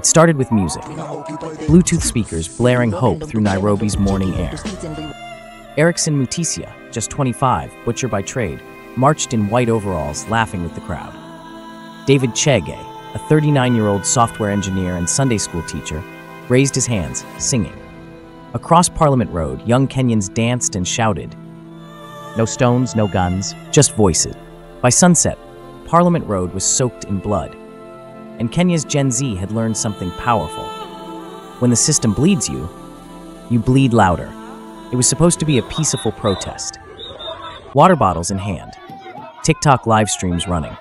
started with music, Bluetooth speakers blaring hope through Nairobi's morning air. Erickson Mutisia, just 25, butcher by trade, marched in white overalls, laughing with the crowd. David Chege, a 39-year-old software engineer and Sunday school teacher, raised his hands, singing. Across Parliament Road, young Kenyans danced and shouted. No stones, no guns, just voices. By sunset, Parliament Road was soaked in blood, and Kenya's Gen Z had learned something powerful. When the system bleeds you, you bleed louder. It was supposed to be a peaceful protest. Water bottles in hand, TikTok live streams running,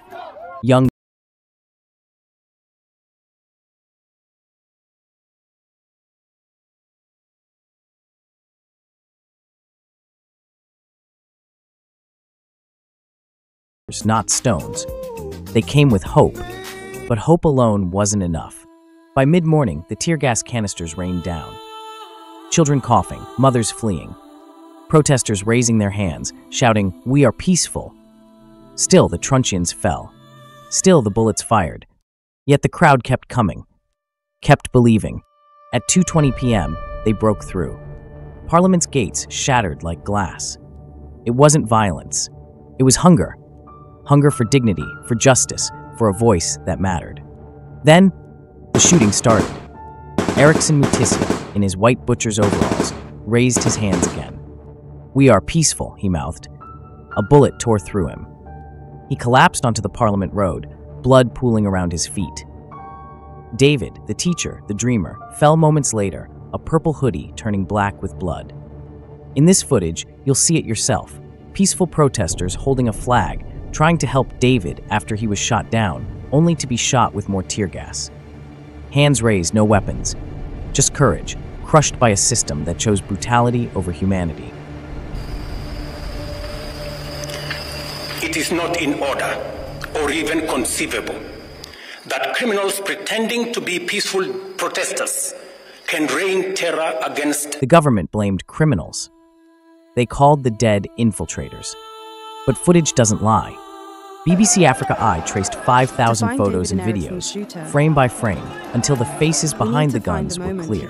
young not stones. They came with hope, but hope alone wasn't enough. By mid-morning, the tear gas canisters rained down. Children coughing, mothers fleeing. Protesters raising their hands, shouting, "We are peaceful." Still, the truncheons fell. Still, the bullets fired. Yet the crowd kept coming, kept believing. At 2:20 p.m., they broke through. Parliament's gates shattered like glass. It wasn't violence. It was hunger. Hunger for dignity, for justice, for a voice that mattered. Then, the shooting started. Erickson Mutisia, in his white butcher's overalls, raised his hands again. "We are peaceful," he mouthed. A bullet tore through him. He collapsed onto the Parliament Road, blood pooling around his feet. David, the teacher, the dreamer, fell moments later, a purple hoodie turning black with blood. In this footage, you'll see it yourself. Peaceful protesters holding a flag, trying to help David after he was shot down, only to be shot with more tear gas. Hands raised, no weapons. Just courage, crushed by a system that chose brutality over humanity. It is not in order, or even conceivable, that criminals pretending to be peaceful protesters can rain terror against. The government blamed criminals. They called the dead infiltrators. But footage doesn't lie. BBC Africa Eye traced 5,000 photos and videos, frame by frame, until the faces behind the guns were clear.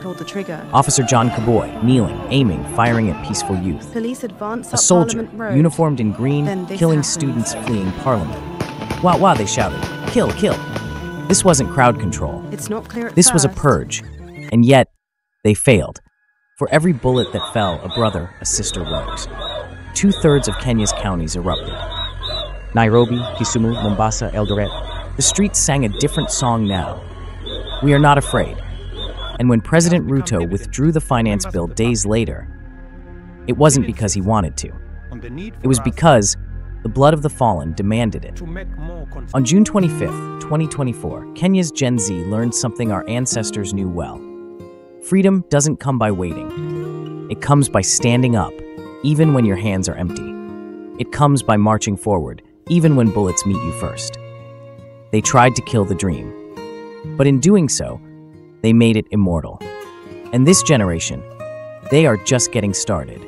Officer John Kaboy, kneeling, aiming, firing at peaceful youth. A soldier, uniformed in green, killing students fleeing Parliament. Wah wah, they shouted. Kill, kill. This wasn't crowd control. This was a purge. And yet, they failed. For every bullet that fell, a brother, a sister rose. 2/3 of Kenya's counties erupted. Nairobi, Kisumu, Mombasa, Eldoret. The streets sang a different song now. We are not afraid. And when President Ruto withdrew the finance bill days later, it wasn't because he wanted to. It was because the blood of the fallen demanded it. On June 25th, 2024, Kenya's Gen Z learned something our ancestors knew well. Freedom doesn't come by waiting. It comes by standing up, even when your hands are empty. It comes by marching forward, even when bullets meet you first. They tried to kill the dream, but in doing so, they made it immortal. And this generation, they are just getting started.